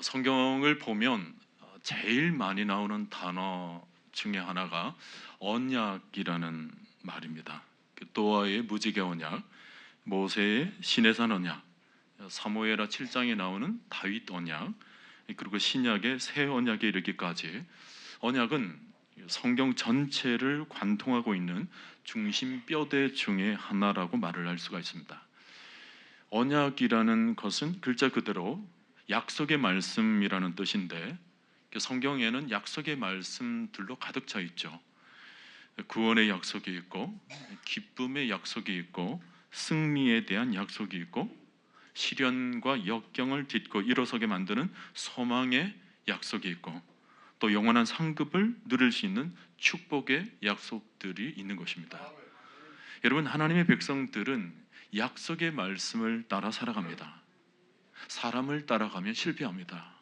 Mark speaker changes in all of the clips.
Speaker 1: 성경을 보면 제일 많이 나오는 단어 중에 하나가 언약이라는 말입니다. 노아의 무지개 언약, 모세의 시내산 언약, 사무엘하 7장에 나오는 다윗 언약, 그리고 신약의 새 언약에 이르기까지 언약은 성경 전체를 관통하고 있는 중심 뼈대 중에 하나라고 말을 할 수가 있습니다. 언약이라는 것은 글자 그대로 약속의 말씀이라는 뜻인데, 성경에는 약속의 말씀들로 가득 차 있죠. 구원의 약속이 있고, 기쁨의 약속이 있고, 승리에 대한 약속이 있고, 시련과 역경을 딛고 일어서게 만드는 소망의 약속이 있고, 또 영원한 상급을 누릴 수 있는 축복의 약속들이 있는 것입니다. 여러분, 하나님의 백성들은 약속의 말씀을 따라 살아갑니다. 사람을 따라가면 실패합니다.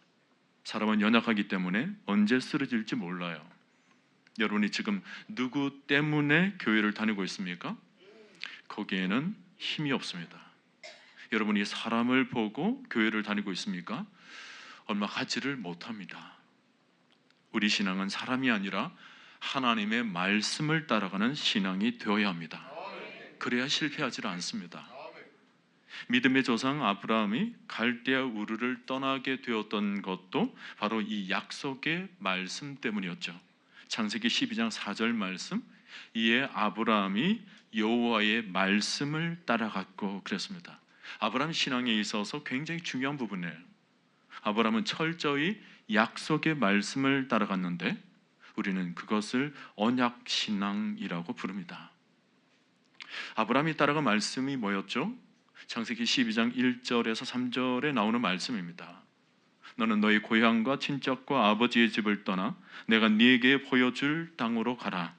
Speaker 1: 사람은 연약하기 때문에 언제 쓰러질지 몰라요. 여러분이 지금 누구 때문에 교회를 다니고 있습니까? 거기에는 힘이 없습니다. 여러분이 사람을 보고 교회를 다니고 있습니까? 얼마 가지를 못합니다. 우리 신앙은 사람이 아니라 하나님의 말씀을 따라가는 신앙이 되어야 합니다. 그래야 실패하지 않습니다. 믿음의 조상 아브라함이 갈대아 우르를 떠나게 되었던 것도 바로 이 약속의 말씀 때문이었죠. 창세기 12장 4절 말씀, 이에 아브라함이 여호와의 말씀을 따라갔고 그랬습니다. 아브라함 신앙에 있어서 굉장히 중요한 부분이에요. 아브라함은 철저히 약속의 말씀을 따라갔는데 우리는 그것을 언약신앙이라고 부릅니다. 아브라함이 따라간 말씀이 뭐였죠? 창세기 12장 1절에서 3절에 나오는 말씀입니다. 너는 너희 고향과 친척과 아버지의 집을 떠나 내가 네게 보여줄 땅으로 가라.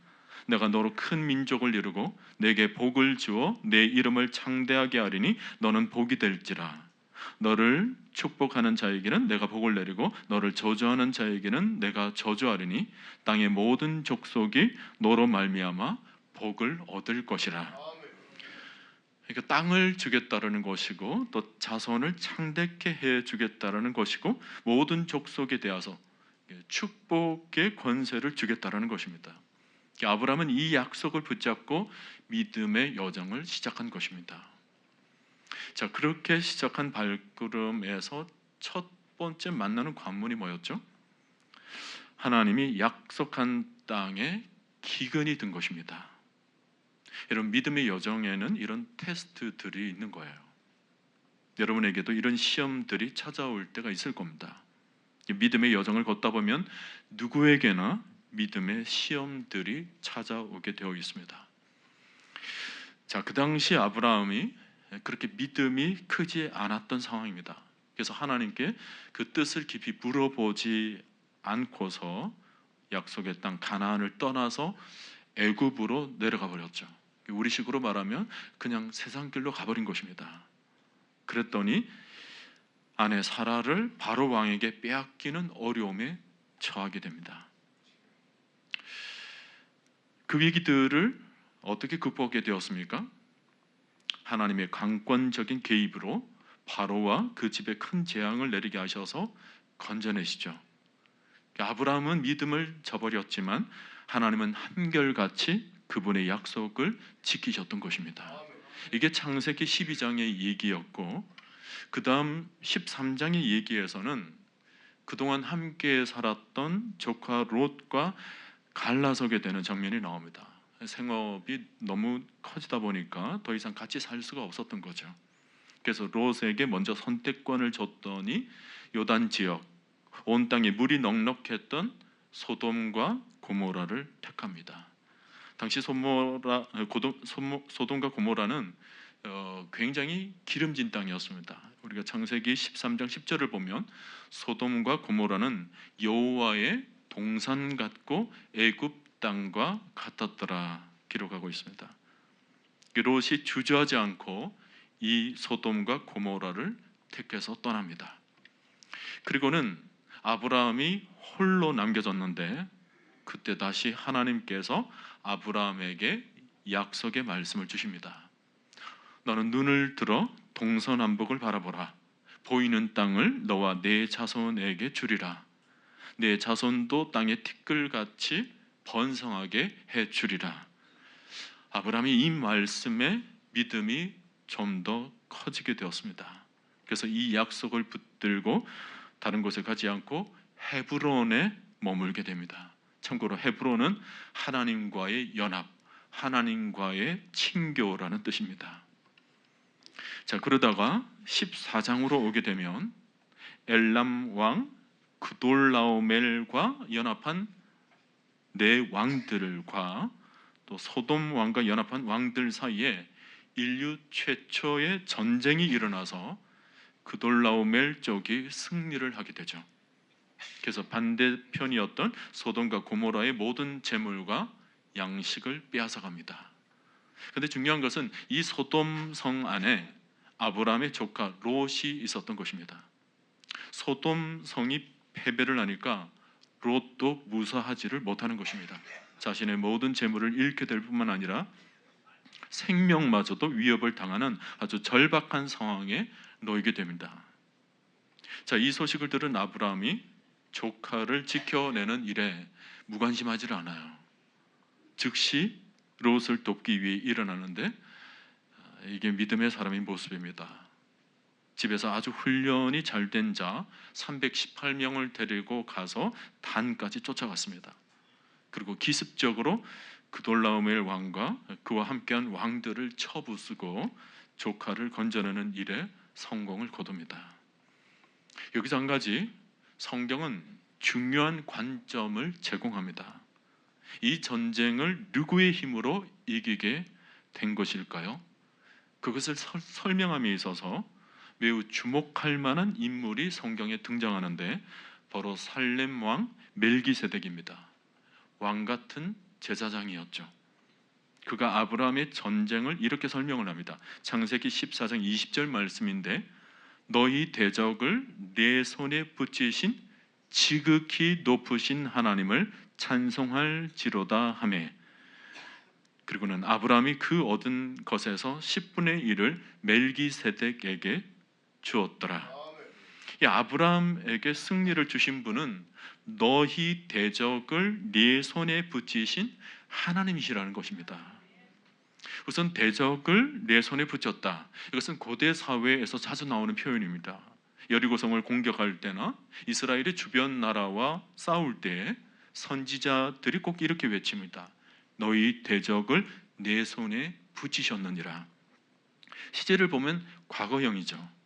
Speaker 1: 내가 너로 큰 민족을 이루고 내게 복을 주어 내 이름을 창대하게 하리니 너는 복이 될지라. 너를 축복하는 자에게는 내가 복을 내리고 너를 저주하는 자에게는 내가 저주하리니 땅의 모든 족속이 너로 말미암아 복을 얻을 것이라. 그러니까 땅을 주겠다라는 것이고 또 자손을 창대케 해 주겠다라는 것이고 모든 족속에 대해서 축복의 권세를 주겠다라는 것입니다. 아브라함은 이 약속을 붙잡고 믿음의 여정을 시작한 것입니다. 자, 그렇게 시작한 발걸음에서 첫 번째 만나는 관문이 뭐였죠? 하나님이 약속한 땅에 기근이 든 것입니다. 여러분, 믿음의 여정에는 이런 테스트들이 있는 거예요. 여러분에게도 이런 시험들이 찾아올 때가 있을 겁니다. 믿음의 여정을 걷다 보면 누구에게나 믿음의 시험들이 찾아오게 되어 있습니다. 자, 그 당시 아브라함이 그렇게 믿음이 크지 않았던 상황입니다. 그래서 하나님께 그 뜻을 깊이 물어보지 않고서 약속의 땅 가나안을 떠나서 애굽으로 내려가 버렸죠. 우리식으로 말하면 그냥 세상 길로 가버린 것입니다. 그랬더니 아내 사라를 바로 왕에게 빼앗기는 어려움에 처하게 됩니다. 그 위기들을 어떻게 극복하게 되었습니까? 하나님의 강권적인 개입으로 바로와 그 집에 큰 재앙을 내리게 하셔서 건져내시죠. 아브라함은 믿음을 저버렸지만 하나님은 한결같이 그분의 약속을 지키셨던 것입니다. 이게 창세기 12장의 얘기였고, 그 다음 13장의 얘기에서는 그동안 함께 살았던 조카 롯과 갈라서게 되는 장면이 나옵니다. 생업이 너무 커지다 보니까 더 이상 같이 살 수가 없었던 거죠. 그래서 롯에게 먼저 선택권을 줬더니 요단 지역, 온 땅에 물이 넉넉했던 소돔과 고모라를 택합니다. 당시 소돔과 고모라는 굉장히 기름진 땅이었습니다. 우리가 창세기 13장 10절을 보면 소돔과 고모라는 여호와의 동산 같고 애굽 땅과 같았더라 기록하고 있습니다. 롯이 주저하지 않고 이 소돔과 고모라를 택해서 떠납니다. 그리고는 아브라함이 홀로 남겨졌는데 그때 다시 하나님께서 아브라함에게 약속의 말씀을 주십니다. 너는 눈을 들어 동서남북을 바라보라. 보이는 땅을 너와 네 자손에게 주리라. 네 자손도 땅의 티끌같이 번성하게 해 주리라. 아브라함이 이 말씀에 믿음이 좀 더 커지게 되었습니다. 그래서 이 약속을 붙들고 다른 곳에 가지 않고 헤브론에 머물게 됩니다. 참고로 헤브론은 하나님과의 연합, 하나님과의 친교라는 뜻입니다. 자, 그러다가 14장으로 오게 되면 엘람 왕 그돌라오멜과 연합한 네 왕들과 또 소돔 왕과 연합한 왕들 사이에 인류 최초의 전쟁이 일어나서 그돌라오멜 쪽이 승리를 하게 되죠. 그래서 반대편이었던 소돔과 고모라의 모든 재물과 양식을 빼앗아갑니다. 그런데 중요한 것은 이 소돔 성 안에 아브라함의 조카 롯이 있었던 것입니다. 소돔 성이 패배를 하니까 롯도 무사하지를 못하는 것입니다. 자신의 모든 재물을 잃게 될 뿐만 아니라 생명마저도 위협을 당하는 아주 절박한 상황에 놓이게 됩니다. 자, 이 소식을 들은 아브라함이 조카를 지켜내는 일에 무관심하지 않아요. 즉시 롯을 돕기 위해 일어나는데 이게 믿음의 사람의 모습입니다. 집에서 아주 훈련이 잘 된 자 318명을 데리고 가서 단까지 쫓아갔습니다. 그리고 기습적으로 그돌라오멜 왕과 그와 함께한 왕들을 쳐부수고 조카를 건져내는 일에 성공을 거둡니다. 여기서 한 가지 성경은 중요한 관점을 제공합니다. 이 전쟁을 누구의 힘으로 이기게 된 것일까요? 그것을 설명함에 있어서 매우 주목할 만한 인물이 성경에 등장하는데 바로 살렘 왕 멜기세덱입니다. 왕 같은 제사장이었죠. 그가 아브라함의 전쟁을 이렇게 설명을 합니다. 창세기 14장 20절 말씀인데 너희 대적을 내 손에 붙이신 지극히 높으신 하나님을 찬송할지로다 하매, 그리고는 아브라함이 그 얻은 것에서 10분의 1을 멜기세덱에게 주었더라. 이 아브라함에게 승리를 주신 분은 너희 대적을 네 손에 붙이신 하나님이시라는 것입니다. 우선 대적을 내 손에 붙였다. 이것은 고대 사회에서 자주 나오는 표현입니다. 여리고성을 공격할 때나 이스라엘의 주변 나라와 싸울 때 선지자들이 꼭 이렇게 외칩니다. 너희 대적을 내 손에 붙이셨느니라. 시제를 보면 과거형이죠.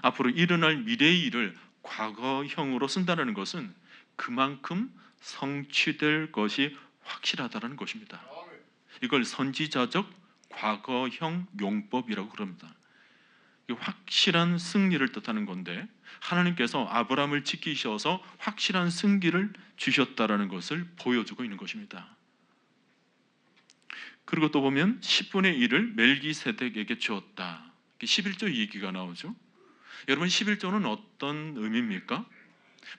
Speaker 1: 앞으로 일어날 미래의 일을 과거형으로 쓴다는 것은 그만큼 성취될 것이 확실하다는 것입니다. 이걸 선지자적 과거형 용법이라고 그럽니다. 확실한 승리를 뜻하는 건데 하나님께서 아브라함을 지키셔서 확실한 승리를 주셨다라는 것을 보여주고 있는 것입니다. 그리고 또 보면 10분의 1을 멜기세덱에게 주었다. 11조 얘기가 나오죠. 여러분 11조는 어떤 의미입니까?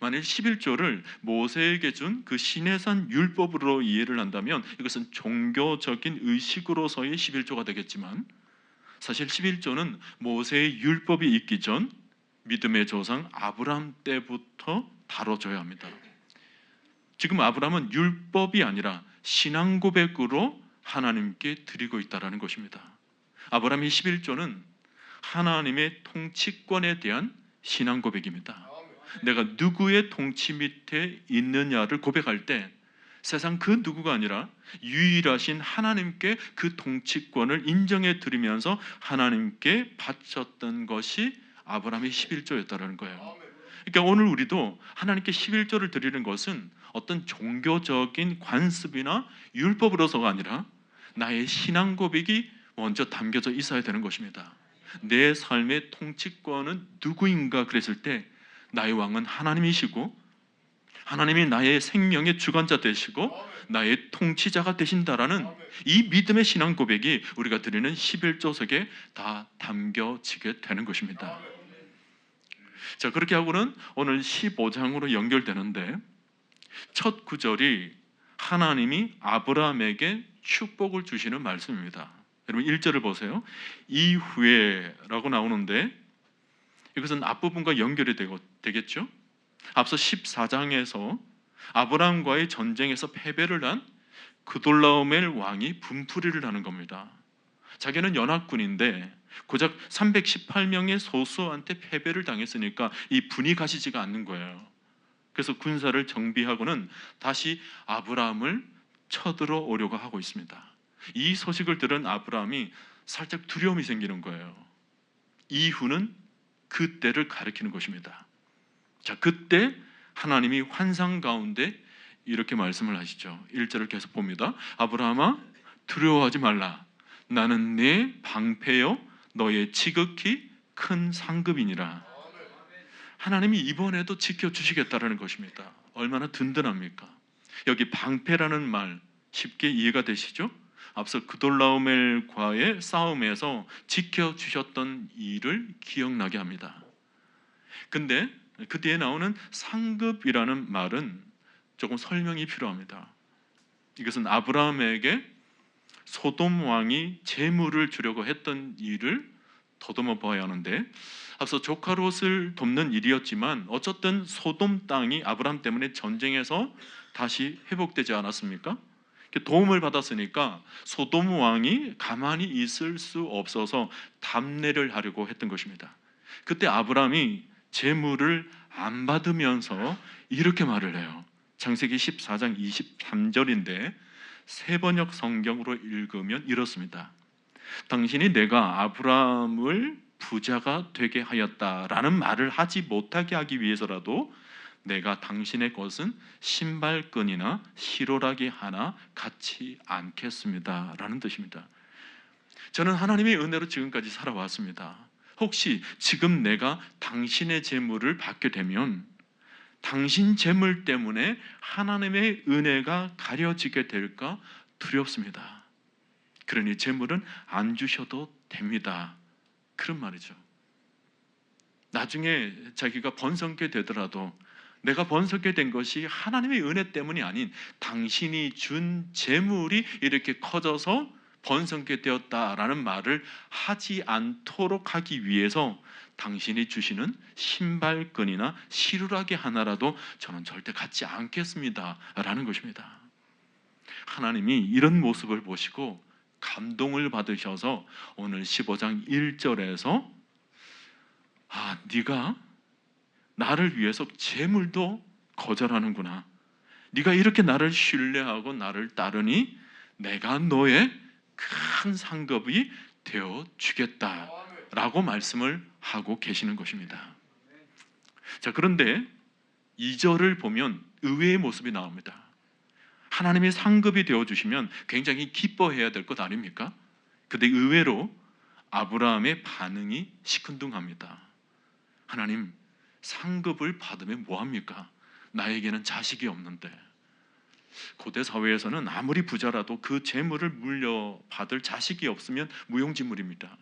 Speaker 1: 만일 11조를 모세에게 준 그 시내산 율법으로 이해를 한다면 이것은 종교적인 의식으로서의 11조가 되겠지만 사실 11조는 모세의 율법이 있기 전 믿음의 조상 아브라함 때부터 다뤄져야 합니다. 지금 아브라함은 율법이 아니라 신앙 고백으로 하나님께 드리고 있다는 것입니다. 아브라함의 11조는 하나님의 통치권에 대한 신앙 고백입니다. 내가 누구의 통치 밑에 있느냐를 고백할 때 세상 그 누구가 아니라 유일하신 하나님께 그 통치권을 인정해 드리면서 하나님께 바쳤던 것이 아브라함의 11조였다는 거예요. 그러니까 오늘 우리도 하나님께 11조를 드리는 것은 어떤 종교적인 관습이나 율법으로서가 아니라 나의 신앙 고백이 먼저 담겨져 있어야 되는 것입니다. 내 삶의 통치권은 누구인가 그랬을 때 나의 왕은 하나님이시고 하나님이 나의 생명의 주관자 되시고 나의 통치자가 되신다라는 이 믿음의 신앙 고백이 우리가 드리는 11조 속에 다 담겨지게 되는 것입니다. 자, 그렇게 하고는 오늘 15장으로 연결되는데 첫 구절이 하나님이 아브라함에게 축복을 주시는 말씀입니다. 여러분 1절을 보세요. 이후에 라고 나오는데 이것은 앞부분과 연결이 되겠죠. 앞서 14장에서 아브라함과의 전쟁에서 패배를 한 그돌라오멜 왕이 분풀이를 하는 겁니다. 자기는 연합군인데 고작 318명의 소수한테 패배를 당했으니까 이 분이 가시지가 않는 거예요. 그래서 군사를 정비하고는 다시 아브라함을 쳐들어 오려고 하고 있습니다. 이 소식을 들은 아브라함이 살짝 두려움이 생기는 거예요. 이후는 그때를 가리키는 것입니다. 자, 그때 하나님이 환상 가운데 이렇게 말씀을 하시죠. 1절을 계속 봅니다. 아브라함아, 두려워하지 말라. 나는 네 방패요 너의 지극히 큰 상급이니라. 하나님이 이번에도 지켜주시겠다라는 것입니다. 얼마나 든든합니까? 여기 방패라는 말 쉽게 이해가 되시죠? 앞서 그돌라오멜과의 싸움에서 지켜주셨던 일을 기억나게 합니다. 근데 그 뒤에 나오는 상급이라는 말은 조금 설명이 필요합니다. 이것은 아브라함에게 소돔 왕이 재물을 주려고 했던 일을 더듬어 봐야 하는데, 앞서 조카 롯을 돕는 일이었지만 어쨌든 소돔 땅이 아브라함 때문에 전쟁에서 다시 회복되지 않았습니까? 도움을 받았으니까 소돔 왕이 가만히 있을 수 없어서 답례를 하려고 했던 것입니다. 그때 아브라함이 재물을 안 받으면서 이렇게 말을 해요. 창세기 14장 23절인데 세번역 성경으로 읽으면 이렇습니다. 당신이 내가 아브라함을 부자가 되게 하였다라는 말을 하지 못하게 하기 위해서라도 내가 당신의 것은 신발끈이나 시로라기 하나 갖지 않겠습니다 라는 뜻입니다. 저는 하나님의 은혜로 지금까지 살아왔습니다. 혹시 지금 내가 당신의 재물을 받게 되면 당신 재물 때문에 하나님의 은혜가 가려지게 될까 두렵습니다. 그러니 재물은 안 주셔도 됩니다. 그런 말이죠. 나중에 자기가 번성게 되더라도 내가 번성게 된 것이 하나님의 은혜 때문이 아닌 당신이 준 재물이 이렇게 커져서 번성게 되었다라는 말을 하지 않도록 하기 위해서 당신이 주시는 신발끈이나 시루라기 하나라도 저는 절대 갖지 않겠습니다 라는 것입니다. 하나님이 이런 모습을 보시고 감동을 받으셔서 오늘 15장 1절에서 네가 나를 위해서 재물도 거절하는구나. 네가 이렇게 나를 신뢰하고 나를 따르니 내가 너의 큰 상급이 되어 주겠다라고 말씀을 하고 계시는 것입니다. 자, 그런데 2절을 보면 의외의 모습이 나옵니다. 하나님이 상급이 되어 주시면 굉장히 기뻐해야 될 것 아닙니까? 근데 의외로 아브라함의 반응이 시큰둥합니다. 하나님, 상급을 받으면 뭐합니까? 나에게는 자식이 없는데. 고대 사회에서는 아무리 부자라도 그 재물을 물려받을 자식이 없으면 무용지물입니다.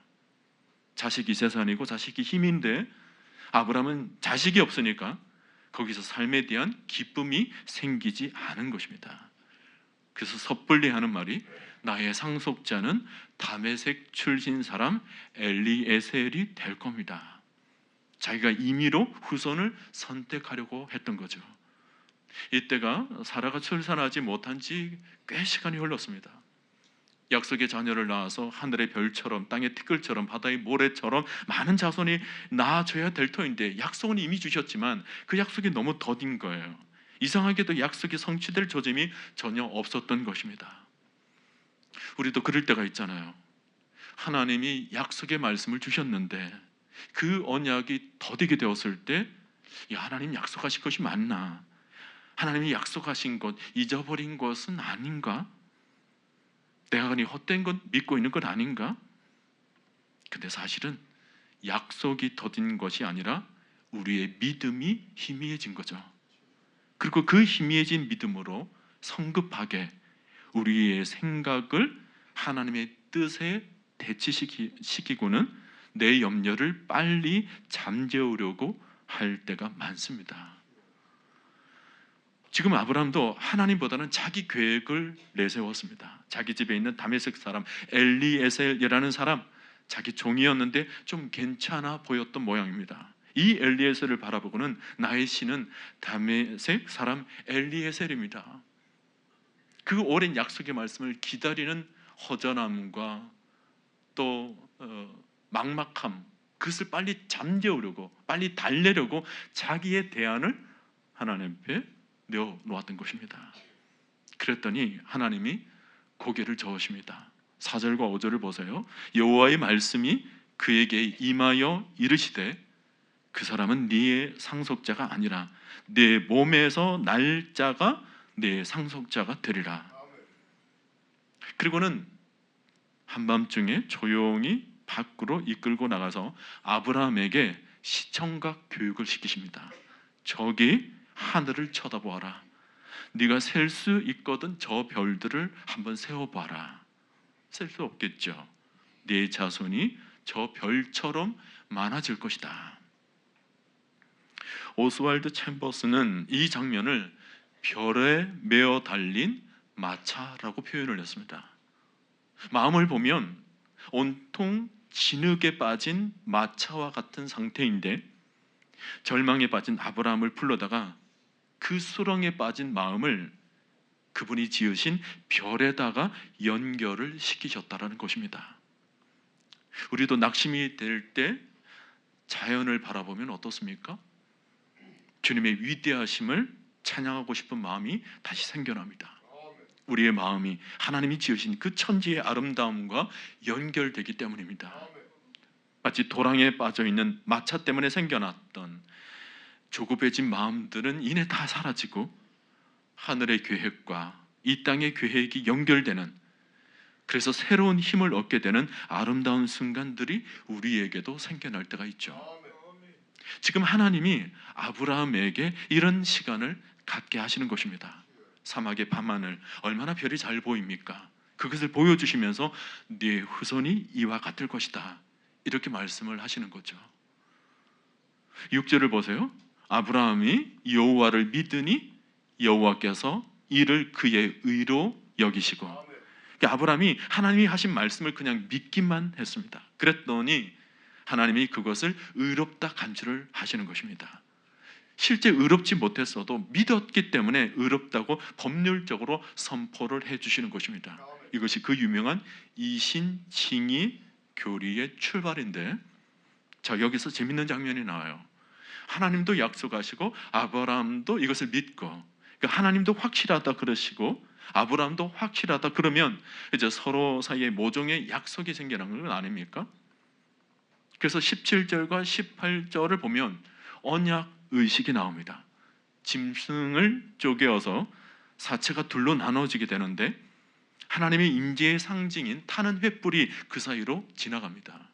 Speaker 1: 자식이 재산이고 자식이 힘인데 아브라함은 자식이 없으니까 거기서 삶에 대한 기쁨이 생기지 않은 것입니다. 그래서 섣불리 하는 말이 나의 상속자는 다메섹 출신 사람 엘리에셀이 될 겁니다. 자기가 임의로 후손을 선택하려고 했던 거죠. 이때가 사라가 출산하지 못한 지 꽤 시간이 흘렀습니다. 약속의 자녀를 낳아서 하늘의 별처럼 땅의 티끌처럼 바다의 모래처럼 많은 자손이 낳아줘야 될 터인데 약속은 이미 주셨지만 그 약속이 너무 더딘 거예요. 이상하게도 약속이 성취될 조짐이 전혀 없었던 것입니다. 우리도 그럴 때가 있잖아요. 하나님이 약속의 말씀을 주셨는데 그 언약이 더디게 되었을 때 하나님 약속하신 것이 맞나? 하나님이 약속하신 것 잊어버린 것은 아닌가? 내가 그니 헛된 것 믿고 있는 것 아닌가? 근데 사실은 약속이 더딘 것이 아니라 우리의 믿음이 희미해진 거죠. 그리고 그 희미해진 믿음으로 성급하게 우리의 생각을 하나님의 뜻에 대치시키고는 내 염려를 빨리 잠재우려고 할 때가 많습니다. 지금 아브라함도 하나님보다는 자기 계획을 내세웠습니다. 자기 집에 있는 다메섹 사람 엘리에셀이라는 사람, 자기 종이었는데 좀 괜찮아 보였던 모양입니다. 이 엘리에셀을 바라보고는 나의 신은 다메섹 사람 엘리에셀입니다. 그 오랜 약속의 말씀을 기다리는 허전함과 또 막막함, 그것을 빨리 잠재우려고, 빨리 달래려고 자기의 대안을 하나님 앞에 내어놓았던 것입니다. 그랬더니 하나님이 고개를 저으십니다. 4절과 5절을 보세요. 여호와의 말씀이 그에게 임하여 이르시되 그 사람은 네의 상속자가 아니라 내 몸에서 날 자가 내 상속자가 되리라. 그리고는 한밤중에 조용히 밖으로 이끌고 나가서 아브라함에게 시청각 교육을 시키십니다. 저기 하늘을 쳐다보아라. 네가 셀 수 있거든 저 별들을 한번 세어봐라. 셀 수 없겠죠. 네 자손이 저 별처럼 많아질 것이다. 오스왈드 챔버스는 이 장면을 별에 메어 달린 마차라고 표현을 했습니다. 마음을 보면 온통 진흙에 빠진 마차와 같은 상태인데 절망에 빠진 아브라함을 불러다가 그 수렁에 빠진 마음을 그분이 지으신 별에다가 연결을 시키셨다라는 것입니다. 우리도 낙심이 될 때 자연을 바라보면 어떻습니까? 주님의 위대하심을 찬양하고 싶은 마음이 다시 생겨납니다. 우리의 마음이 하나님이 지으신 그 천지의 아름다움과 연결되기 때문입니다. 마치 도랑에 빠져있는 마차 때문에 생겨났던 조급해진 마음들은 이내 다 사라지고 하늘의 계획과 이 땅의 계획이 연결되는, 그래서 새로운 힘을 얻게 되는 아름다운 순간들이 우리에게도 생겨날 때가 있죠. 지금 하나님이 아브라함에게 이런 시간을 갖게 하시는 것입니다. 사막의 밤하늘 얼마나 별이 잘 보입니까? 그것을 보여주시면서 네 후손이 이와 같을 것이다, 이렇게 말씀을 하시는 거죠. 6절을 보세요. 아브라함이 여호와를 믿으니 여호와께서 이를 그의 의로 여기시고, 아브라함이 하나님이 하신 말씀을 그냥 믿기만 했습니다. 그랬더니 하나님이 그것을 의롭다 간주를 하시는 것입니다. 실제 의롭지 못했어도 믿었기 때문에 의롭다고 법률적으로 선포를 해주시는 것입니다. 이것이 그 유명한 이신칭의 교리의 출발인데, 자, 여기서 재밌는 장면이 나와요. 하나님도 약속하시고 아브라함도 이것을 믿고, 그러니까 하나님도 확실하다 그러시고 아브라함도 확실하다 그러면 이제 서로 사이에 모종의 약속이 생겨나는 건 아닙니까? 그래서 17절과 18절을 보면 언약 의식이 나옵니다. 짐승을 쪼개어서 사체가 둘로 나눠지게 되는데 하나님의 임재의 상징인 타는 횃불이 그 사이로 지나갑니다.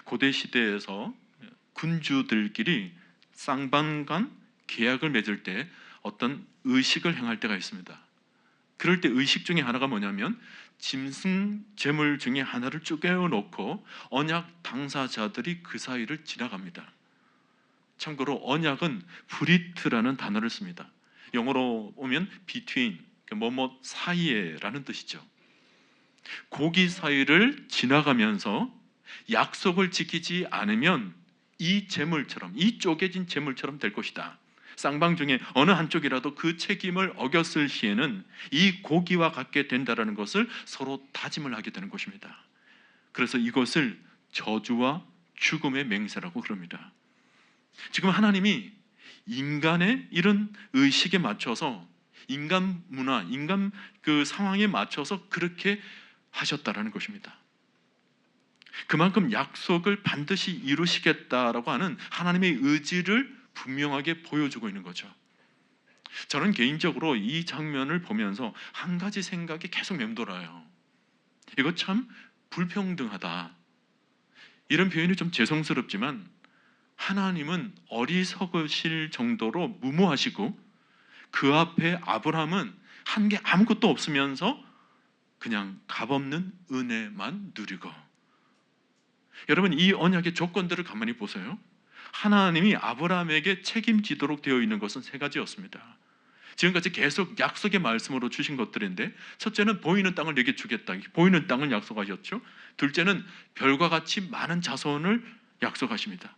Speaker 1: 고대 시대에서 군주들끼리 쌍방간 계약을 맺을 때 어떤 의식을 행할 때가 있습니다. 그럴 때 의식 중에 하나가 뭐냐면 짐승 제물 중에 하나를 쪼개어 놓고 언약 당사자들이 그 사이를 지나갑니다. 참고로 언약은 브리트라는 단어를 씁니다. 영어로 보면 between, 뭐뭐 사이에라는 뜻이죠. 고기 사이를 지나가면서 약속을 지키지 않으면 이 제물처럼, 이 쪼개진 제물처럼 될 것이다. 쌍방 중에 어느 한쪽이라도 그 책임을 어겼을 시에는 이 고기와 같게 된다라는 것을 서로 다짐을 하게 되는 것입니다. 그래서 이것을 저주와 죽음의 맹세라고 그럽니다. 지금 하나님이 인간의 이런 의식에 맞춰서, 인간 문화, 인간 그 상황에 맞춰서 그렇게 하셨다라는 것입니다. 그만큼 약속을 반드시 이루시겠다라고 하는 하나님의 의지를 분명하게 보여주고 있는 거죠. 저는 개인적으로 이 장면을 보면서 한 가지 생각이 계속 맴돌아요. 이거 참 불평등하다. 이런 표현이 좀 죄송스럽지만 하나님은 어리석으실 정도로 무모하시고 그 앞에 아브라함은 한 게 아무것도 없으면서 그냥 값없는 은혜만 누리고, 여러분 이 언약의 조건들을 가만히 보세요. 하나님이 아브라함에게 책임지도록 되어 있는 것은 세 가지였습니다. 지금까지 계속 약속의 말씀으로 주신 것들인데, 첫째는 보이는 땅을 내게 주겠다, 보이는 땅을 약속하셨죠. 둘째는 별과 같이 많은 자손을 약속하십니다.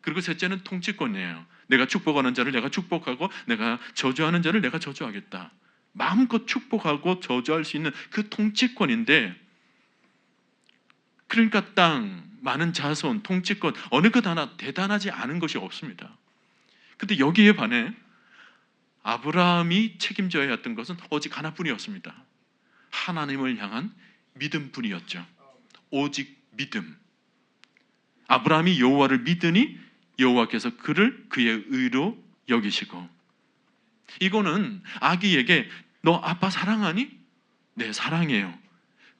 Speaker 1: 그리고 셋째는 통치권이에요. 내가 축복하는 자를 내가 축복하고 내가 저주하는 자를 내가 저주하겠다. 마음껏 축복하고 저주할 수 있는 그 통치권인데, 그러니까 땅, 많은 자손, 통치권 어느 것 하나 대단하지 않은 것이 없습니다. 근데 여기에 반해 아브라함이 책임져야 했던 것은 오직 하나뿐이었습니다. 하나님을 향한 믿음뿐이었죠. 오직 믿음. 아브라함이 여호와를 믿으니 여호와께서 그를 그의 의로 여기시고, 이거는 아기에게 너 아빠 사랑하니? 네, 사랑해요.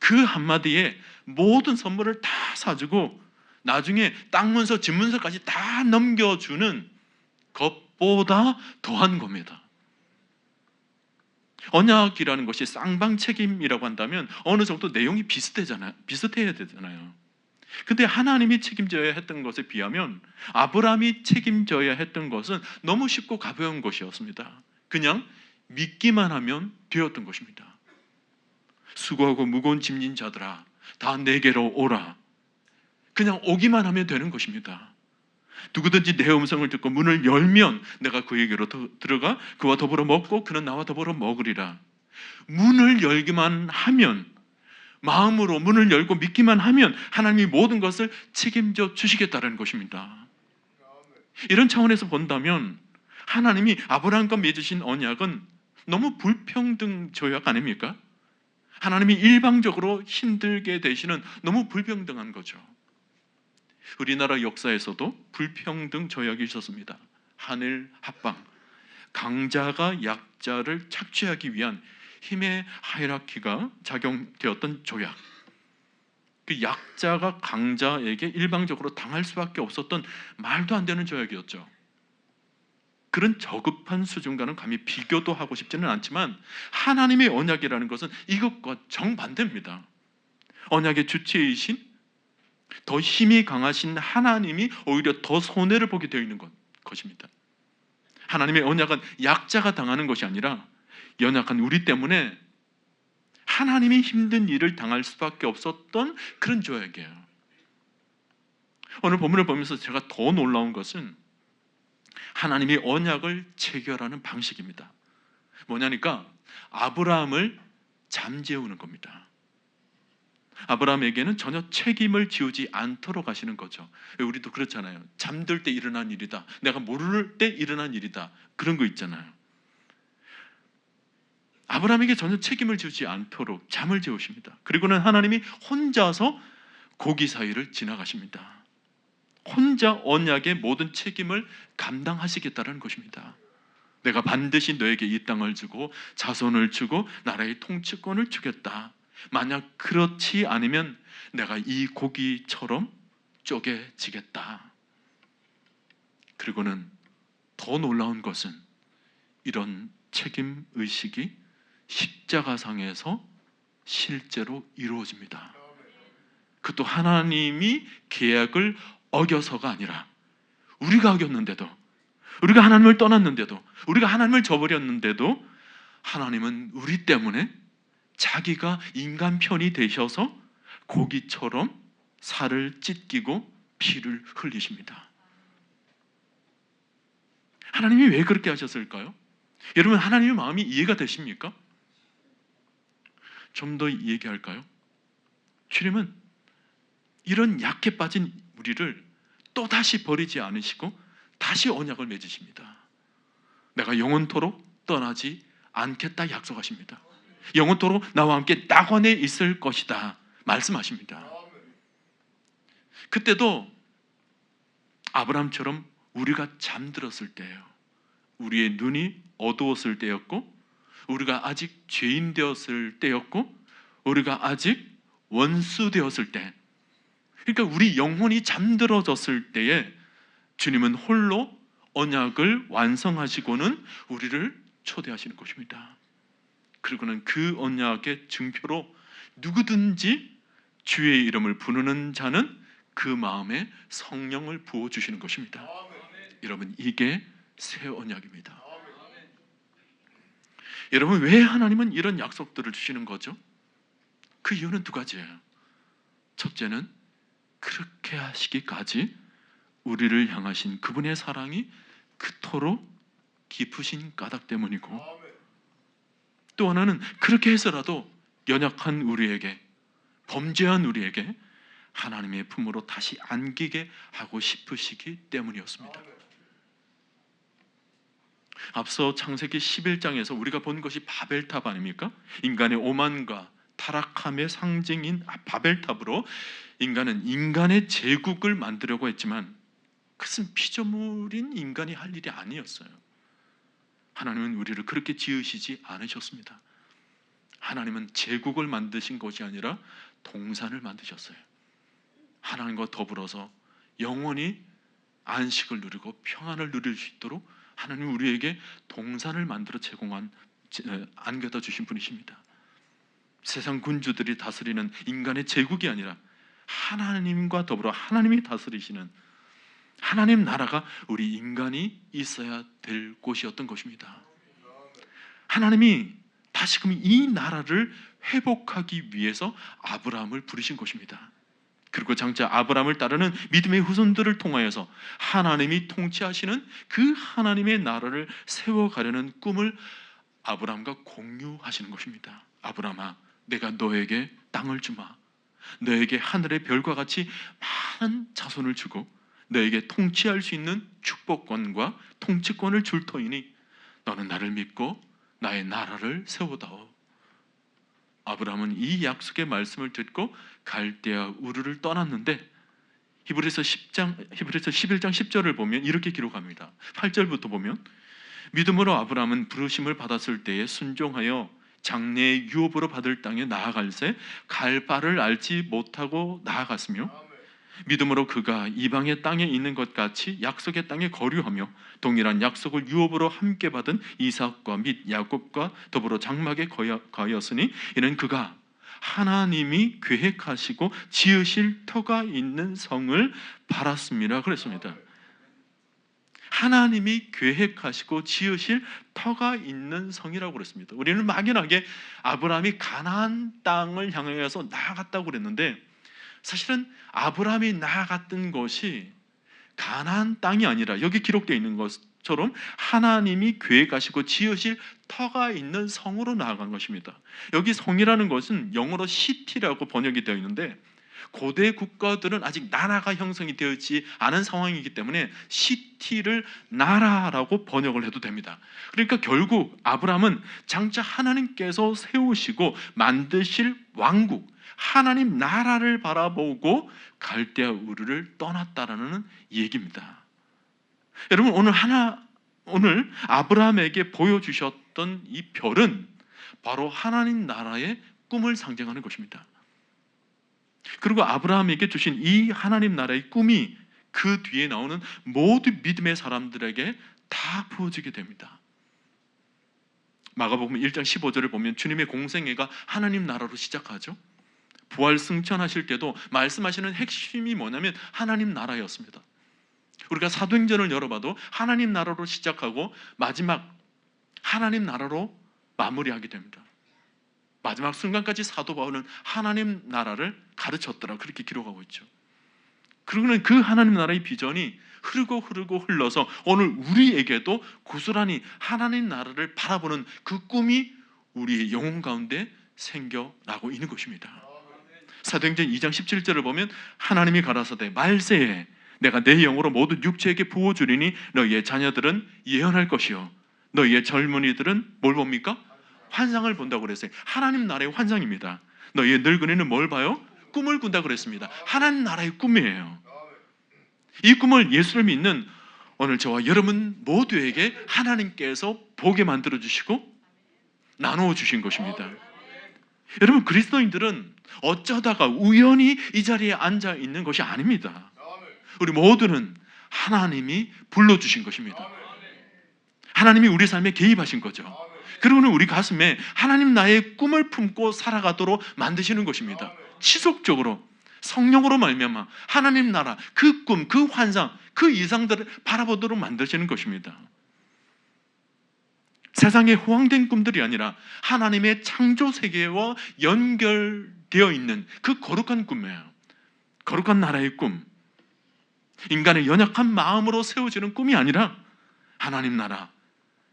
Speaker 1: 그 한마디에 모든 선물을 다 사주고 나중에 땅 문서, 집 문서까지 다 넘겨주는 것보다 더한 겁니다. 언약이라는 것이 쌍방책임이라고 한다면 어느 정도 내용이 비슷해야 되잖아요. 근데 하나님이 책임져야 했던 것에 비하면 아브라함이 책임져야 했던 것은 너무 쉽고 가벼운 것이었습니다. 그냥 믿기만 하면 되었던 것입니다. 수고하고 무거운 짐진 자들아, 다 내게로 오라. 그냥 오기만 하면 되는 것입니다. 누구든지 내 음성을 듣고 문을 열면 내가 그에게로 들어가 그와 더불어 먹고 그는 나와 더불어 먹으리라. 문을 열기만 하면, 마음으로 문을 열고 믿기만 하면 하나님이 모든 것을 책임져 주시겠다는 것입니다. 이런 차원에서 본다면 하나님이 아브라함과 맺으신 언약은 너무 불평등 조약 아닙니까? 하나님이 일방적으로 힘들게 되시는 너무 불평등한 거죠. 우리나라 역사에서도 불평등 조약이 있었습니다. 한일 합방, 강자가 약자를 착취하기 위한 힘의 하이라키가 작용되었던 조약. 그 약자가 강자에게 일방적으로 당할 수밖에 없었던 말도 안 되는 조약이었죠. 그런 저급한 수준과는 감히 비교도 하고 싶지는 않지만 하나님의 언약이라는 것은 이것과 정반대입니다. 언약의 주체이신 더 힘이 강하신 하나님이 오히려 더 손해를 보게 되어 있는 것입니다. 하나님의 언약은 약자가 당하는 것이 아니라 연약한 우리 때문에 하나님이 힘든 일을 당할 수밖에 없었던 그런 조약이에요. 오늘 본문을 보면서 제가 더 놀라운 것은 하나님이 언약을 체결하는 방식입니다. 뭐냐니까 아브라함을 잠재우는 겁니다. 아브라함에게는 전혀 책임을 지우지 않도록 하시는 거죠. 우리도 그렇잖아요. 잠들 때 일어난 일이다. 내가 모를 때 일어난 일이다. 그런 거 있잖아요. 아브라함에게 전혀 책임을 지우지 않도록 잠을 재우십니다. 그리고는 하나님이 혼자서 고기 사이를 지나가십니다. 혼자 언약의 모든 책임을 감당하시겠다는 것입니다. 내가 반드시 너에게 이 땅을 주고 자손을 주고 나라의 통치권을 주겠다. 만약 그렇지 않으면 내가 이 고기처럼 쪼개지겠다. 그리고는 더 놀라운 것은 이런 책임의식이 십자가상에서 실제로 이루어집니다. 그것도 하나님이 계약을 어겨서가 아니라 우리가 어겼는데도, 우리가 하나님을 떠났는데도, 우리가 하나님을 저버렸는데도 하나님은 우리 때문에 자기가 인간 편이 되셔서 고기처럼 살을 찢기고 피를 흘리십니다. 하나님이 왜 그렇게 하셨을까요? 여러분, 하나님의 마음이 이해가 되십니까? 좀 더 얘기할까요? 주님은 이런 약해 빠진 우리를 또다시 버리지 않으시고 다시 언약을 맺으십니다. 내가 영원토록 떠나지 않겠다 약속하십니다. 영원토록 나와 함께 낙원에 있을 것이다 말씀하십니다. 그때도 아브라함처럼 우리가 잠들었을 때예요. 우리의 눈이 어두웠을 때였고, 우리가 아직 죄인 되었을 때였고, 우리가 아직 원수 되었을 때, 그러니까 우리 영혼이 잠들어졌을 때에 주님은 홀로 언약을 완성하시고는 우리를 초대하시는 것입니다. 그리고는 그 언약의 증표로 누구든지 주의 이름을 부르는 자는 그 마음에 성령을 부어주시는 것입니다. 여러분, 이게 새 언약입니다. 여러분, 왜 하나님은 이런 약속들을 주시는 거죠? 그 이유는 두 가지예요. 첫째는 그렇게 하시기까지 우리를 향하신 그분의 사랑이 그토록 깊으신 까닭 때문이고, 또 하나는 그렇게 해서라도 연약한 우리에게, 범죄한 우리에게 하나님의 품으로 다시 안기게 하고 싶으시기 때문이었습니다. 앞서 창세기 11장에서 우리가 본 것이 바벨탑 아닙니까? 인간의 오만과 타락함의 상징인 바벨탑으로 인간은 인간의 제국을 만들려고 했지만 그것은 피조물인 인간이 할 일이 아니었어요. 하나님은 우리를 그렇게 지으시지 않으셨습니다. 하나님은 제국을 만드신 것이 아니라 동산을 만드셨어요. 하나님과 더불어서 영원히 안식을 누리고 평안을 누릴 수 있도록 하나님은 우리에게 동산을 만들어 안겨다 주신 분이십니다. 세상 군주들이 다스리는 인간의 제국이 아니라 하나님과 더불어 하나님이 다스리시는 하나님 나라가 우리 인간이 있어야 될 곳이었던 것입니다. 하나님이 다시금 이 나라를 회복하기 위해서 아브라함을 부르신 것입니다. 그리고 장차 아브라함을 따르는 믿음의 후손들을 통하여서 하나님이 통치하시는 그 하나님의 나라를 세워가려는 꿈을 아브라함과 공유하시는 것입니다. 아브라함아, 내가 너에게 땅을 주마. 너에게 하늘의 별과 같이 많은 자손을 주고 너에게 통치할 수 있는 축복권과 통치권을 줄 터이니 너는 나를 믿고 나의 나라를 세우다오. 아브라함은 이 약속의 말씀을 듣고 갈대아 우르를 떠났는데 히브리서 11장 10절을 보면 이렇게 기록합니다. 8절부터 보면 믿음으로 아브라함은 부르심을 받았을 때에 순종하여 장래의 유업으로 받을 땅에 나아갈새 갈 바를 알지 못하고 나아갔으며 믿음으로 그가 이방의 땅에 있는 것 같이 약속의 땅에 거류하며 동일한 약속을 유업으로 함께 받은 이삭과 및 야곱과 더불어 장막에 거하였으니 이는 그가 하나님이 계획하시고 지으실 터가 있는 성을 바랐습니다. 그랬습니다. 하나님이 계획하시고 지으실 터가 있는 성이라고 그랬습니다. 우리는 막연하게 아브라함이 가나안 땅을 향해서 나아갔다고 그랬는데 사실은 아브라함이 나아갔던 것이 가나안 땅이 아니라 여기 기록되어 있는 것처럼 하나님이 계획하시고 지으실 터가 있는 성으로 나아간 것입니다. 여기 성이라는 것은 영어로 시티라고 번역이 되어 있는데 고대 국가들은 아직 나라가 형성이 되었지 않은 상황이기 때문에 시티를 나라라고 번역을 해도 됩니다. 그러니까 결국 아브라함은 장차 하나님께서 세우시고 만드실 왕국, 하나님 나라를 바라보고 갈대아 우르를 떠났다라는 얘기입니다. 여러분, 오늘 아브라함에게 보여주셨던 이 별은 바로 하나님 나라의 꿈을 상징하는 것입니다. 그리고 아브라함에게 주신 이 하나님 나라의 꿈이 그 뒤에 나오는 모든 믿음의 사람들에게 다 부어지게 됩니다. 마가복음 1장 15절을 보면 주님의 공생애가 하나님 나라로 시작하죠. 부활 승천하실 때도 말씀하시는 핵심이 뭐냐면 하나님 나라였습니다. 우리가 사도행전을 열어봐도 하나님 나라로 시작하고 마지막 하나님 나라로 마무리하게 됩니다. 마지막 순간까지 사도 바울은 하나님 나라를 가르쳤더라, 그렇게 기록하고 있죠. 그러고는 그 하나님 나라의 비전이 흐르고 흘러서 오늘 우리에게도 고스란히 하나님 나라를 바라보는 그 꿈이 우리의 영혼 가운데 생겨나고 있는 것입니다. 사도행전 2장 17절을 보면 하나님이 가라사대 말세에 내가 내 영으로 모든 육체에게 부어주리니 너희의 자녀들은 예언할 것이요 너희의 젊은이들은 뭘 봅니까? 환상을 본다고 그랬어요. 하나님 나라의 환상입니다. 너희의 늙은이는 뭘 봐요? 꿈을 꾼다고 그랬습니다. 하나님 나라의 꿈이에요. 이 꿈을 예수를 믿는 오늘 저와 여러분 모두에게 하나님께서 보게 만들어 주시고 나누어 주신 것입니다. 여러분, 그리스도인들은 어쩌다가 우연히 이 자리에 앉아 있는 것이 아닙니다. 우리 모두는 하나님이 불러주신 것입니다. 하나님이 우리 삶에 개입하신 거죠. 그리고는 우리 가슴에 하나님 나의 꿈을 품고 살아가도록 만드시는 것입니다. 지속적으로 성령으로 말미암아 하나님 나라, 그 꿈, 그 환상, 그 이상들을 바라보도록 만드시는 것입니다. 세상에 호황된 꿈들이 아니라 하나님의 창조 세계와 연결되어 있는 그 거룩한 꿈이에요. 거룩한 나라의 꿈. 인간의 연약한 마음으로 세워지는 꿈이 아니라 하나님 나라,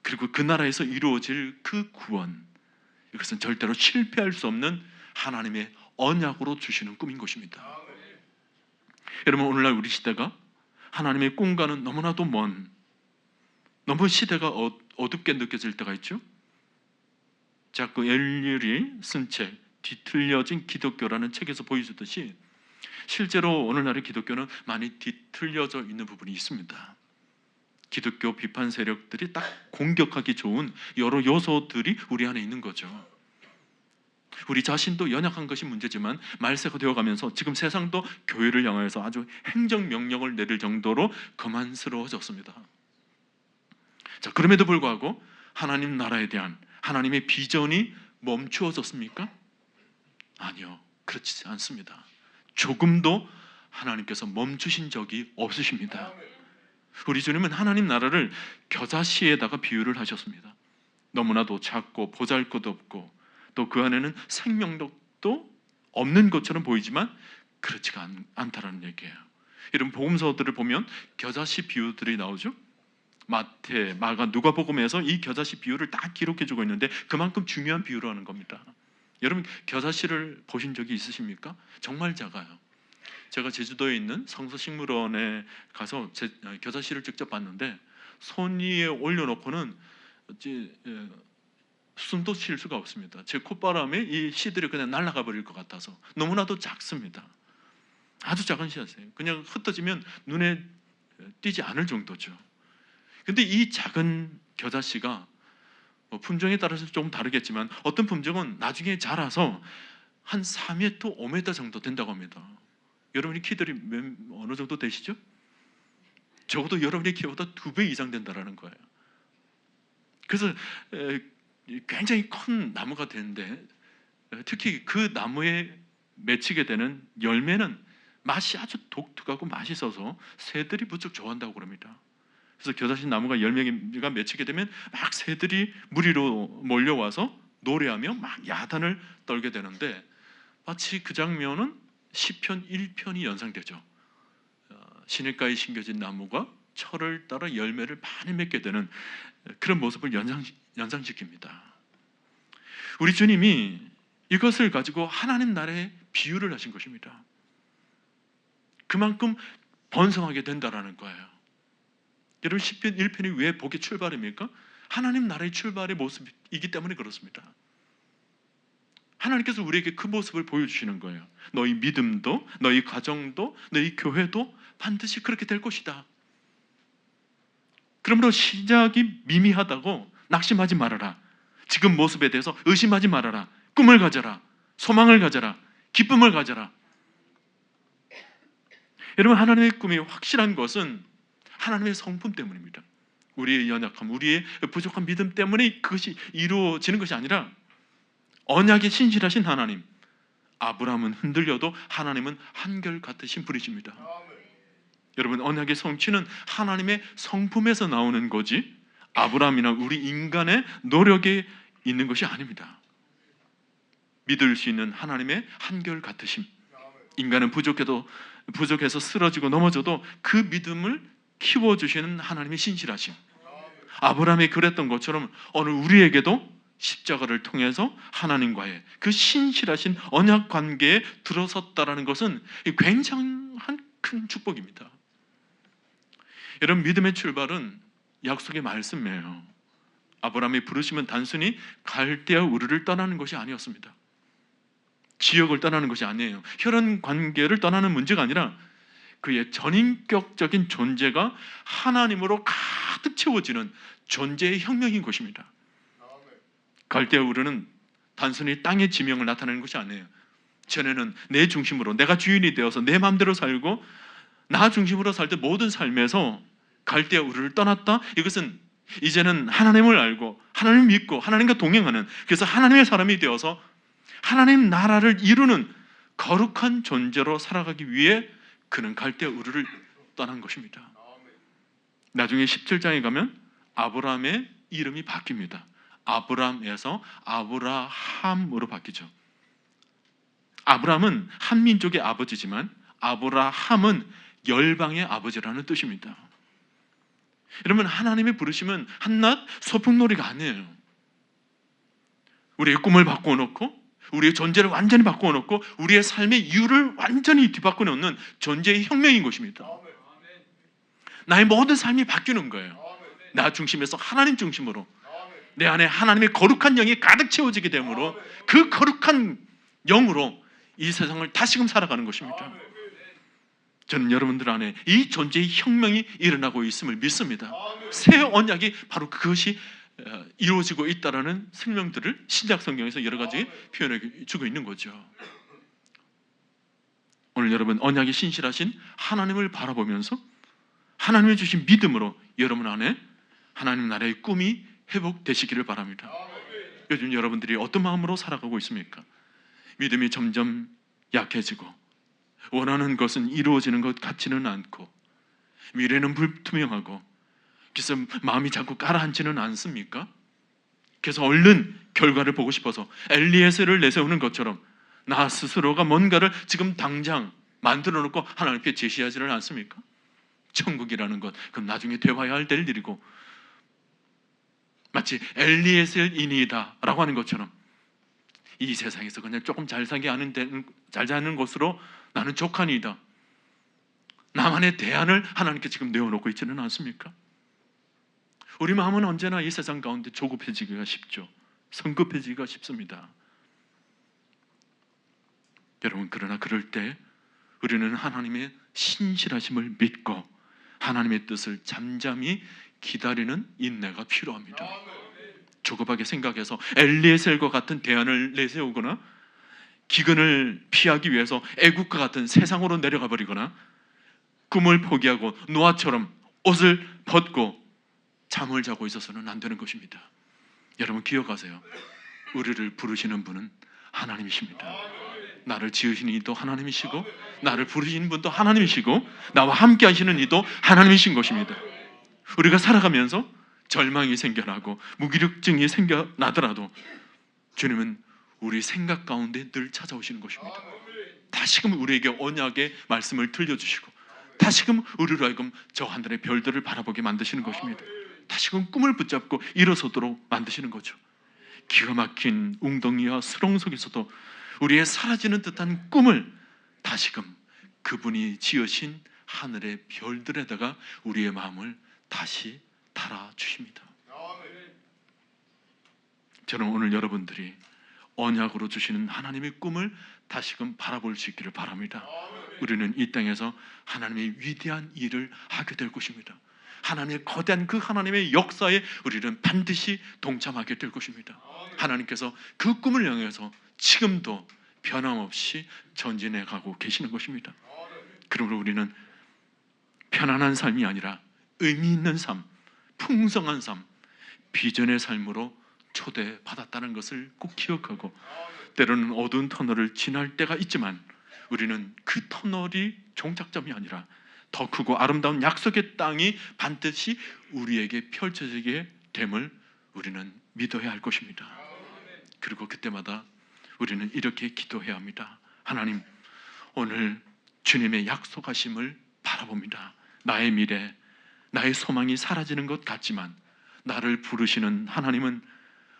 Speaker 1: 그리고 그 나라에서 이루어질 그 구원, 이것은 절대로 실패할 수 없는 하나님의 언약으로 주시는 꿈인 것입니다. 여러분, 오늘날 우리 시대가 하나님의 꿈과는 너무나도 먼, 너무 시대가 어둡게 느껴질 때가 있죠. 자꾸 엘리얼이 쓴 책 뒤틀려진 기독교라는 책에서 보여주듯이 실제로 오늘날의 기독교는 많이 뒤틀려져 있는 부분이 있습니다. 기독교 비판 세력들이 딱 공격하기 좋은 여러 요소들이 우리 안에 있는 거죠. 우리 자신도 연약한 것이 문제지만 말세가 되어가면서 지금 세상도 교회를 향해서 아주 행정명령을 내릴 정도로 거만스러워졌습니다. 자, 그럼에도 불구하고 하나님 나라에 대한 하나님의 비전이 멈추어졌습니까? 아니요, 그렇지 않습니다. 조금도 하나님께서 멈추신 적이 없으십니다. 우리 주님은 하나님 나라를 겨자씨에다가 비유를 하셨습니다. 너무나도 작고 보잘것없고 또 그 안에는 생명력도 없는 것처럼 보이지만 그렇지가 않다라는 얘기예요. 이런 복음서들을 보면 겨자씨 비유들이 나오죠. 마태, 마가, 누가복음에서 이 겨자씨 비유를 다 기록해주고 있는데 그만큼 중요한 비유로 하는 겁니다. 여러분, 겨자씨를 보신 적이 있으십니까? 정말 작아요. 제가 제주도에 있는 성서식물원에 가서 겨자씨를 직접 봤는데 손 위에 올려놓고는 숨도 쉴 수가 없습니다. 제 콧바람에 이 씨들이 그냥 날아가 버릴 것 같아서 너무나도 작습니다. 아주 작은 씨였어요. 그냥 흩어지면 눈에 띄지 않을 정도죠. 근데 이 작은 겨자씨가 품종에 따라서 조금 다르겠지만 어떤 품종은 나중에 자라서 한 4m, 5m 정도 된다고 합니다. 여러분이 키들이 어느 정도 되시죠? 적어도 여러분의 키보다 2배 이상 된다는 거예요. 그래서 굉장히 큰 나무가 되는데 특히 그 나무에 맺히게 되는 열매는 맛이 아주 독특하고 맛있어서 새들이 무척 좋아한다고 그럽니다. 그래서 겨자씨 나무가 열매가 맺히게 되면 막 새들이 무리로 몰려와서 노래하며 막 야단을 떨게 되는데 마치 그 장면은 시편 1편이 연상되죠. 시냇가에 심겨진 나무가 철을 따라 열매를 많이 맺게 되는 그런 모습을 연상시킵니다. 우리 주님이 이것을 가지고 하나님 나라의 비유를 하신 것입니다. 그만큼 번성하게 된다라는 거예요. 여러분, 시편 1편이 왜 복의 출발입니까? 하나님 나라의 출발의 모습이기 때문에 그렇습니다. 하나님께서 우리에게 그 모습을 보여주시는 거예요. 너희 믿음도, 너희 가정도, 너희 교회도 반드시 그렇게 될 것이다. 그러므로 시작이 미미하다고 낙심하지 말아라. 지금 모습에 대해서 의심하지 말아라. 꿈을 가져라. 소망을 가져라. 기쁨을 가져라. 여러분, 하나님의 꿈이 확실한 것은 하나님의 성품 때문입니다. 우리의 연약함, 우리의 부족한 믿음 때문에 그것이 이루어지는 것이 아니라 언약에 신실하신 하나님, 아브라함은 흔들려도 하나님은 한결같으신 분이십니다. 여러분, 언약의 성취는 하나님의 성품에서 나오는 거지 아브라함이나 우리 인간의 노력에 있는 것이 아닙니다. 믿을 수 있는 하나님의 한결같으심, 인간은 부족해서 쓰러지고 넘어져도 그 믿음을 키워주시는 하나님의 신실하심, 아브라함이 그랬던 것처럼 오늘 우리에게도 십자가를 통해서 하나님과의 그 신실하신 언약 관계에 들어섰다라는 것은 굉장한 큰 축복입니다. 여러분, 믿음의 출발은 약속의 말씀이에요. 아브라함이 부르심은 단순히 갈대아 우르를 떠나는 것이 아니었습니다. 지역을 떠나는 것이 아니에요. 혈연 관계를 떠나는 문제가 아니라 그의 전인격적인 존재가 하나님으로 가득 채워지는 존재의 혁명인 것입니다. 갈대아 우르는 단순히 땅의 지명을 나타내는 것이 아니에요. 전에는 내 중심으로, 내가 주인이 되어서 내 마음대로 살고 나 중심으로 살 때 모든 삶에서 갈대아 우르를 떠났다. 이것은 이제는 하나님을 알고 하나님을 믿고 하나님과 동행하는, 그래서 하나님의 사람이 되어서 하나님 나라를 이루는 거룩한 존재로 살아가기 위해 그는 갈대아 우르를 떠난 것입니다. 나중에 17장에 가면 아브라함의 이름이 바뀝니다. 아브람에서 아브라함으로 바뀌죠. 아브람은 한 민족의 아버지지만 아브라함은 열방의 아버지라는 뜻입니다. 여러분, 하나님의 부르심은 한낱 소풍놀이가 아니에요. 우리의 꿈을 바꾸어 놓고, 우리의 존재를 완전히 바꾸어 놓고, 우리의 삶의 이유를 완전히 뒤바꾸어 놓는 존재의 혁명인 것입니다. 나의 모든 삶이 바뀌는 거예요. 나 중심에서 하나님 중심으로, 내 안에 하나님의 거룩한 영이 가득 채워지게 되므로 그 거룩한 영으로 이 세상을 다시금 살아가는 것입니다. 저는 여러분들 안에 이 존재의 혁명이 일어나고 있음을 믿습니다. 새 언약이 바로 그것이 이루어지고 있다라는 설명들을 신약 성경에서 여러 가지 표현해 주고 있는 거죠. 오늘 여러분, 언약이 신실하신 하나님을 바라보면서 하나님이 주신 믿음으로 여러분 안에 하나님 나라의 꿈이 회복되시기를 바랍니다. 요즘 여러분들이 어떤 마음으로 살아가고 있습니까? 믿음이 점점 약해지고 원하는 것은 이루어지는 것 같지는 않고 미래는 불투명하고 그래서 마음이 자꾸 가라앉지는 않습니까? 그래서 얼른 결과를 보고 싶어서 엘리에셀을 내세우는 것처럼 나 스스로가 뭔가를 지금 당장 만들어 놓고 하나님께 제시하지는 않습니까? 천국이라는 것, 그럼 나중에 되어야 될 일이고, 마치 엘리에셀이니이다 라고 하는 것처럼 이 세상에서 그냥 조금 잘 사는 것으로 나는 족하니이다, 나만의 대안을 하나님께 지금 내어놓고 있지는 않습니까? 우리 마음은 언제나 이 세상 가운데 조급해지기가 쉽죠. 성급해지기가 쉽습니다. 여러분, 그러나 그럴 때 우리는 하나님의 신실하심을 믿고 하나님의 뜻을 잠잠히 기다리는 인내가 필요합니다. 조급하게 생각해서 엘리에셀과 같은 대안을 내세우거나 기근을 피하기 위해서 애국과 같은 세상으로 내려가 버리거나 꿈을 포기하고 노아처럼 옷을 벗고 잠을 자고 있어서는 안 되는 것입니다. 여러분, 기억하세요. 우리를 부르시는 분은 하나님이십니다. 나를 지으신 이도 하나님이시고 나를 부르시는 분도 하나님이시고 나와 함께 하시는 이도 하나님이신 것입니다. 우리가 살아가면서 절망이 생겨나고 무기력증이 생겨나더라도 주님은 우리 생각 가운데 늘 찾아오시는 것입니다. 다시금 우리에게 언약의 말씀을 들려주시고 다시금 우리로 하여금 저 하늘의 별들을 바라보게 만드시는 것입니다. 다시금 꿈을 붙잡고 일어서도록 만드시는 거죠. 기가 막힌 웅덩이와 수렁 속에서도 우리의 사라지는 듯한 꿈을 다시금 그분이 지으신 하늘의 별들에다가 우리의 마음을 다시 달아주십니다. 저는 오늘 여러분들이 언약으로 주시는 하나님의 꿈을 다시금 바라볼 수 있기를 바랍니다. 우리는 이 땅에서 하나님의 위대한 일을 하게 될 것입니다. 하나님의 거대한 그 하나님의 역사에 우리는 반드시 동참하게 될 것입니다. 하나님께서 그 꿈을 향해서 지금도 변함없이 전진해 가고 계시는 것입니다. 그러므로 우리는 편안한 삶이 아니라 의미 있는 삶, 풍성한 삶, 비전의 삶으로 초대받았다는 것을 꼭 기억하고, 때로는 어두운 터널을 지날 때가 있지만 우리는 그 터널이 종착점이 아니라 더 크고 아름다운 약속의 땅이 반드시 우리에게 펼쳐지게 됨을 우리는 믿어야 할 것입니다. 그리고 그때마다 우리는 이렇게 기도해야 합니다. 하나님, 오늘 주님의 약속하심을 바라봅니다. 나의 미래, 나의 소망이 사라지는 것 같지만 나를 부르시는 하나님은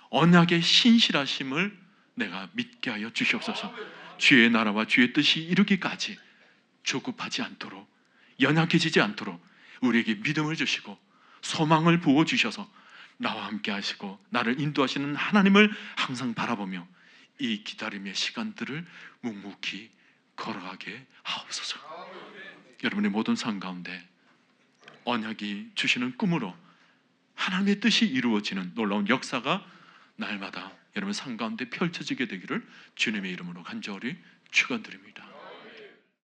Speaker 1: 언약의 신실하심을 내가 믿게 하여 주시옵소서. 주의 나라와 주의 뜻이 이루기까지 조급하지 않도록, 연약해지지 않도록 우리에게 믿음을 주시고 소망을 부어주셔서 나와 함께 하시고 나를 인도하시는 하나님을 항상 바라보며 이 기다림의 시간들을 묵묵히 걸어가게 하옵소서. 여러분의 모든 삶 가운데 언약이 주시는 꿈으로 하나님의 뜻이 이루어지는 놀라운 역사가 날마다 여러분 삶 가운데 펼쳐지게 되기를 주님의 이름으로 간절히 축원드립니다.